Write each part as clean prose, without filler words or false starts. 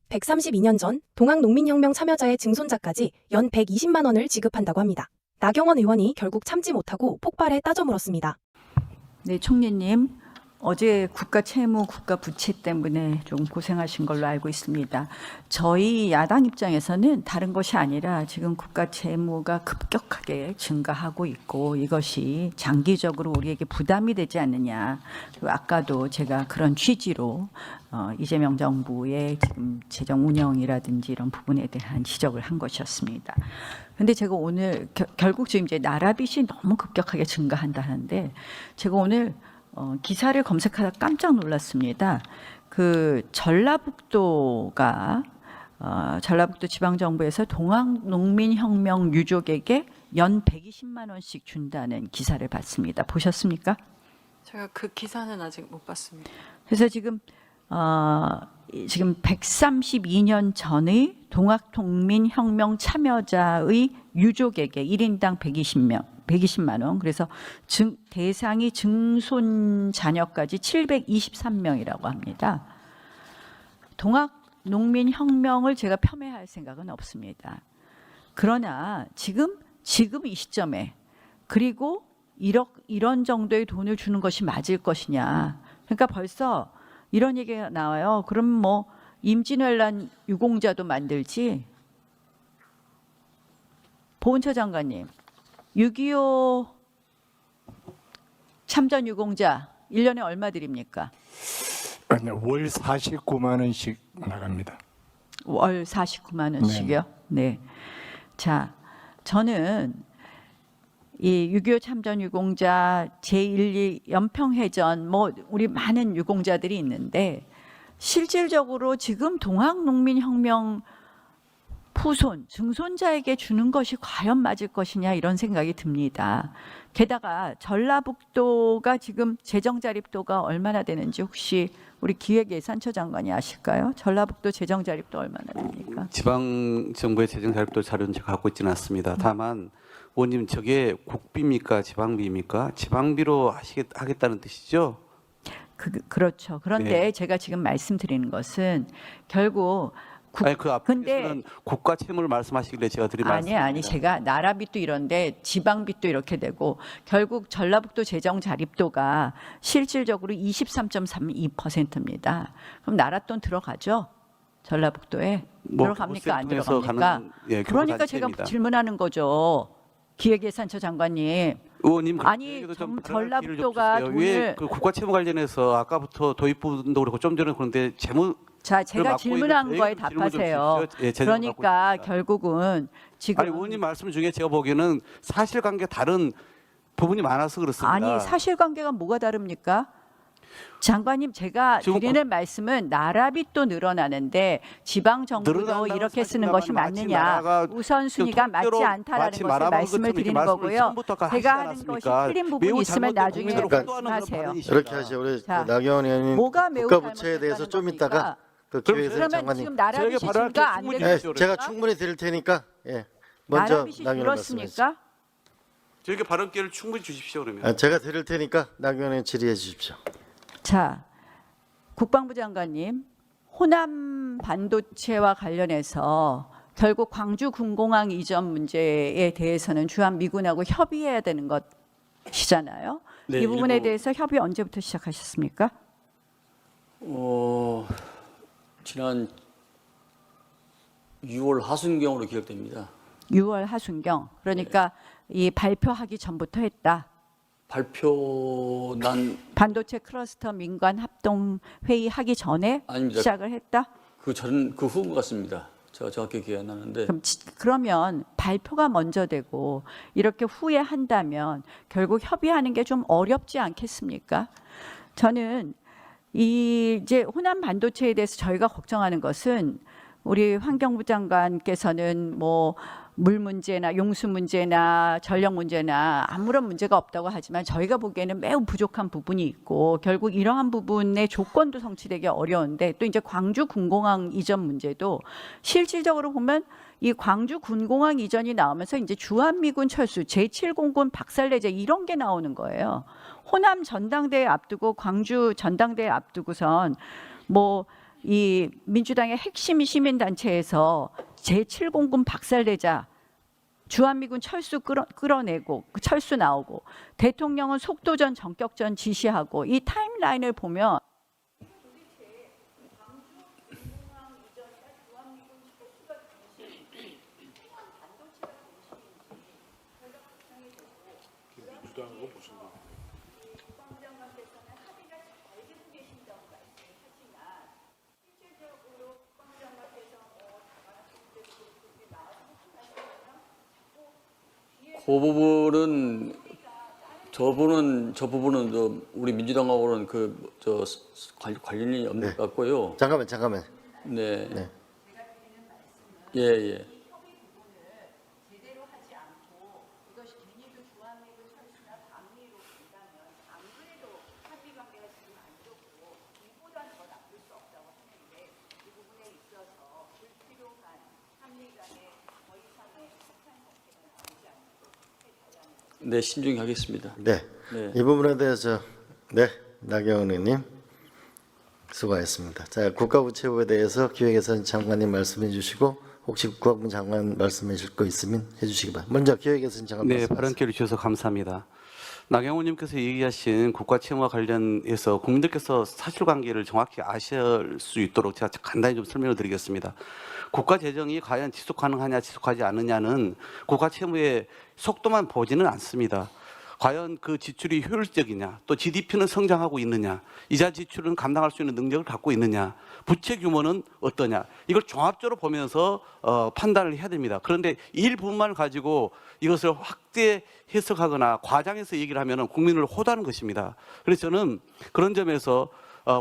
132년 전 동학농민혁명 참여자의 증손자까지 연 120만 원을 지급한다고 합니다. 나경원 의원이 결국 참지 못하고 폭발해 따져 물었습니다. 네, 총리님. 어제 국가 채무, 국가 부채 때문에 좀 고생하신 걸로 알고 있습니다. 저희 야당 입장에서는 다른 것이 아니라 지금 국가 채무가 급격하게 증가하고 있고 이것이 장기적으로 우리에게 부담이 되지 않느냐. 그리고 아까도 제가 그런 취지로 이재명 정부의 지금 재정 운영이라든지 이런 부분에 대한 지적을 한 것이었습니다. 근데 제가 오늘 결국 지금 이제 나라빚이 너무 급격하게 증가한다는데 제가 오늘 기사를 검색하다 깜짝 놀랐습니다. 그 전라북도가 전라북도 지방정부에서 동학농민혁명 유족에게 연 120만 원씩 준다는 기사를 봤습니다. 보셨습니까? 제가 그 기사는 아직 못 봤습니다. 그래서 지금 132년 전의 동학농민혁명 참여자의 유족에게 1인당 120만 원. 그래서 대상이 증손 자녀까지 723명이라고 합니다. 동학농민혁명을 제가 폄훼할 생각은 없습니다. 그러나 지금 이 시점에 그리고 이런 정도의 돈을 주는 것이 맞을 것이냐. 그러니까 벌써 이런 얘기가 나와요. 그럼 뭐 임진왜란 유공자도 만들지. 보훈처 장관님. 6.25 참전 유공자 1년에 얼마 드립니까? 월 49만 원씩 나갑니다. 월 49만 원씩이요? 네. 자, 저는 이 6.25 참전 유공자 제1, 연평해전 뭐 우리 많은 유공자들이 있는데 실질적으로 지금 동학농민혁명 후손, 증손자에게 주는 것이 과연 맞을 것이냐 이런 생각이 듭니다. 게다가 전라북도가 지금 재정자립도가 얼마나 되는지 혹시 우리 기획예산처 장관이 아실까요? 전라북도 재정자립도 얼마나 됩니까? 지방정부의 재정자립도 자료는 제가 갖고 있지는 않습니다. 다만 의원님 저게 국비입니까? 지방비입니까? 지방비로 하겠다는 뜻이죠? 그렇죠. 그런데 네. 제가 지금 말씀드리는 것은 결국 아니 그 앞에서는 국가 채무를 말씀하시길래 제가 드린 말씀입니다. 아니 제가 나라빚도 이런데 지방빚도 이렇게 되고 결국 전라북도 재정 자립도가 실질적으로 23.32%입니다. 그럼 나라 돈 들어가죠? 전라북도에 들어갑니까? 안 들어갑니까? 그러니까 제가 질문하는 거죠. 기획예산처 장관님. 의원님 아니 전라북도가 돈을 왜 그 국가 채무 관련해서 아까부터 도입 부분도 그렇고 좀 전에 그런데 재무 자, 제가 질문한 거에 답하세요. 예, 그러니까 결국은 지금 아니 의원님 말씀 중에 제가 보기에는 사실관계 다른 부분이 많아서 그렇습니다. 아니 사실관계가 뭐가 다릅니까? 장관님 제가 드리는 말씀은 나라빚도 늘어나는데 지방 정부도 이렇게 쓰는 것이 맞느냐 우선순위가 맞지 않다라는 것을 말씀을 드리는 거고요. 제가 하는 것이 틀린 부분이 있으면 나중에 말씀하세요. 이렇게 하죠. 우리 나경원 의원님 국가부채에 대해서 좀 이따가 그 기획예산 그러면 지금 장관님 나라빚이 증가 안 되는 제가 충분히 드릴 테니까 먼저 나라빚이 나경원 줄었습니까? 저에게 발언 기회를 충분히 주십시오 그러면. 제가 드릴 테니까 나경원 의원 질의해 주십시오. 자, 국방부 장관님, 호남 반도체와 관련해서 결국 광주 군공항 이전 문제에 대해서는 주한미군하고 협의해야 되는 것이잖아요. 네, 이 부분에 대해서 협의 언제부터 시작하셨습니까? 지난 6월 하순경으로 기억됩니다. 6월 하순경. 그러니까 이 발표하기 전부터 했다. 반도체 클러스터 민관 합동 회의 하기 전에 아닙니다. 시작을 했다. 그 후 같습니다. 제가 정확히 기억 안 나는데. 그러면 발표가 먼저 되고 이렇게 후에 한다면 결국 협의하는 게 좀 어렵지 않겠습니까? 저는 이제 호남 반도체에 대해서 저희가 걱정하는 것은 우리 환경부 장관께서는 뭐 물 문제나 용수 문제나 전력 문제나 아무런 문제가 없다고 하지만 저희가 보기에는 매우 부족한 부분이 있고 결국 이러한 부분의 조건도 성취되기 어려운데 또 이제 광주 군공항 이전 문제도 실질적으로 보면 이 광주 군공항 이전이 나오면서 이제 주한미군 철수 제7공군 박살내자 이런 게 나오는 거예요. 호남 전당대회 앞두고 광주 전당대회 앞두고선 뭐 이 민주당의 핵심 시민단체에서 제7공군 박살내자, 주한미군 철수 끌어내고 철수 나오고 대통령은 속도전 전격전 지시하고 이 타임라인을 보면 그 부분은 저 부분은 우리 민주당하고는 관련이 없는 네. 것 같고요. 잠깐만. 네. 네. 예. 네, 신중히 하겠습니다. 네. 네. 이 부분에 대해서 나경원 의원님 수고하셨습니다. 자, 국가부채부에 대해서 기획예산 장관님 말씀해 주시고 혹시 국방부 장관 말씀해 주실 거 있으면 해주시기 바랍니다. 먼저 기획예산 장관 네, 말씀하세요. 발언 기회를 주셔서 감사합니다. 나경원님께서 얘기하신 국가 채무와 관련해서 국민들께서 사실관계를 정확히 아실 수 있도록 제가 간단히 좀 설명을 드리겠습니다. 국가 재정이 과연 지속 가능하냐 지속하지 않느냐는 국가 채무의 속도만 보지는 않습니다. 과연 그 지출이 효율적이냐, 또 GDP는 성장하고 있느냐, 이자 지출은 감당할 수 있는 능력을 갖고 있느냐, 부채 규모는 어떠냐, 이걸 종합적으로 보면서 판단을 해야 됩니다. 그런데 이 일부분만 가지고 이것을 확대 해석하거나 과장해서 얘기를 하면 국민을 호도하는 것입니다. 그래서 저는 그런 점에서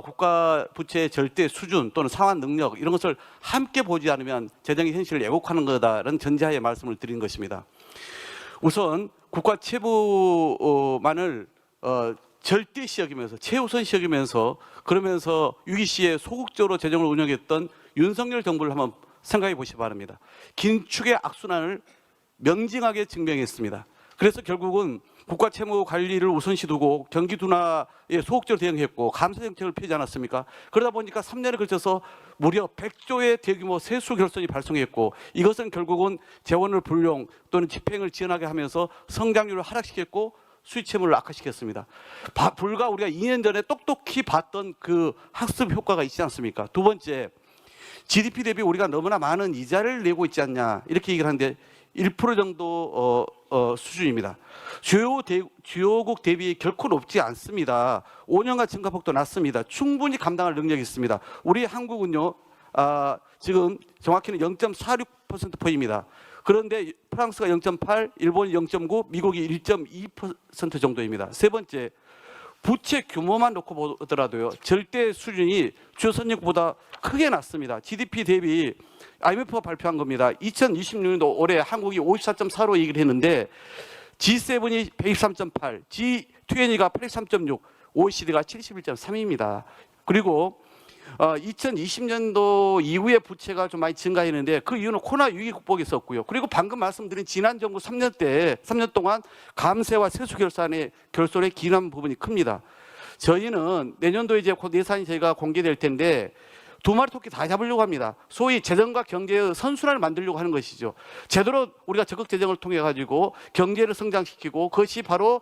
국가 부채의 절대 수준 또는 상환 능력 이런 것을 함께 보지 않으면 재정의 현실을 왜곡하는 거다라는 전제하에 말씀을 드린 것입니다. 우선 국가 채무만을 절대시 여기면서 최우선시 여기면서 그러면서 위기 시에 소극적으로 재정을 운영했던 윤석열 정부를 한번 생각해 보시기 바랍니다. 긴축의 악순환을 명징하게 증명했습니다. 그래서 결국은 국가 채무 관리를 우선시 두고 경기 둔화에 소극적으로 대응했고 감세 정책을 펴지 않았습니까? 그러다 보니까 3년에 걸쳐서 무려 100조의 대규모 세수 결손이 발생했고 이것은 결국은 재원을 불용 또는 집행을 지연하게 하면서 성장률을 하락시켰고 수입 채무를 악화시켰습니다. 불과 우리가 2년 전에 똑똑히 봤던 그 학습 효과가 있지 않습니까? 두 번째, GDP 대비 우리가 너무나 많은 이자를 내고 있지 않냐 이렇게 얘기를 하는데 1% 정도 수준입니다. 주요국 대비 결코 높지 않습니다. 5년간 증가폭도 낮습니다. 충분히 감당할 능력이 있습니다. 우리 한국은요, 지금 정확히는 0.46%포입니다. 그런데 프랑스가 0.8, 일본이 0.9, 미국이 1.2% 정도입니다. 세 번째, 부채 규모만 놓고 보더라도요, 절대 수준이 주요 선진국보다 크게 낮습니다. GDP 대비 IMF가 발표한 겁니다. 2026년도 올해 한국이 54.4로 얘기를 했는데 G7이 123.8, G20가 83.6, OECD가 71.3입니다. 그리고 2020년도 이후에 부채가 좀 많이 증가했는데 그 이유는 코로나 위기 극복이 있었고요. 그리고 방금 말씀드린 지난 정부 3년 동안 감세와 세수 결손의 기인한 부분이 큽니다. 저희는 내년도에 이제 곧 예산이 저희가 공개될 텐데 두 마리 토끼 다 잡으려고 합니다. 소위 재정과 경제의 선순환을 만들려고 하는 것이죠. 제대로 우리가 적극 재정을 통해 가지고 경제를 성장시키고 그것이 바로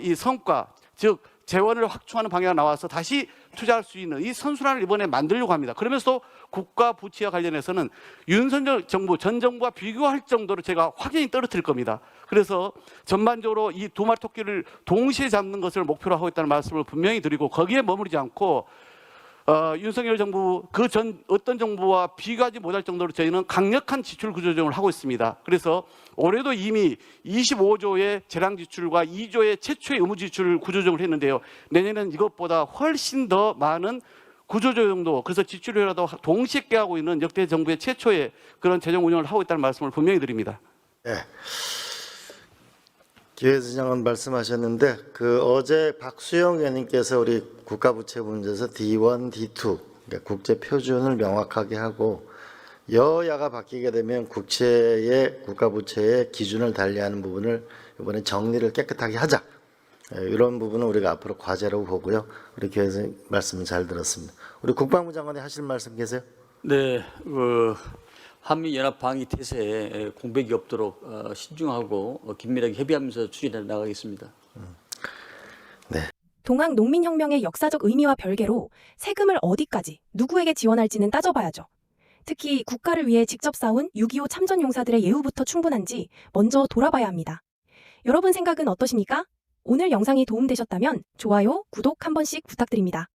이 성과, 즉 재원을 확충하는 방향이 나와서 다시 투자할 수 있는 이 선순환을 이번에 만들려고 합니다. 그러면서 국가 부채와 관련해서는 윤석열 정부, 전 정부와 비교할 정도로 제가 확연히 떨어뜨릴 겁니다. 그래서 전반적으로 이 두 마리 토끼를 동시에 잡는 것을 목표로 하고 있다는 말씀을 분명히 드리고 거기에 머무르지 않고 윤석열 정부 그 전 어떤 정부와 비교하지 못할 정도로 저희는 강력한 지출 구조조정을 하고 있습니다. 그래서 올해도 이미 25조의 재량 지출과 2조의 최초의 의무 지출 구조조정을 했는데요. 내년에는 이것보다 훨씬 더 많은 구조조정도 그래서 지출이라도 동시에 깨하고 있는 역대 정부의 최초의 그런 재정 운영을 하고 있다는 말씀을 분명히 드립니다. 네. 기획재정은 말씀하셨는데 어제 박수영 의원님께서 우리 국가부채 문제에서 D1, D2 그러니까 국제 표준을 명확하게 하고 여야가 바뀌게 되면 국가부채의 기준을 달리하는 부분을 이번에 정리를 깨끗하게 하자. 이런 부분은 우리가 앞으로 과제라고 보고요. 우리 기획재정 말씀 잘 들었습니다. 우리 국방부 장관이 하실 말씀 계세요? 네, 한미 연합 방위 태세에 공백이 없도록 신중하고 긴밀하게 협의하면서 추진해 나가겠습니다. 동학 농민혁명의 역사적 의미와 별개로 세금을 어디까지 누구에게 지원할지는 따져봐야죠. 특히 국가를 위해 직접 싸운 6.25 참전용사들의 예우부터 충분한지 먼저 돌아봐야 합니다. 여러분 생각은 어떠십니까? 오늘 영상이 도움되셨다면 좋아요, 구독 한 번씩 부탁드립니다.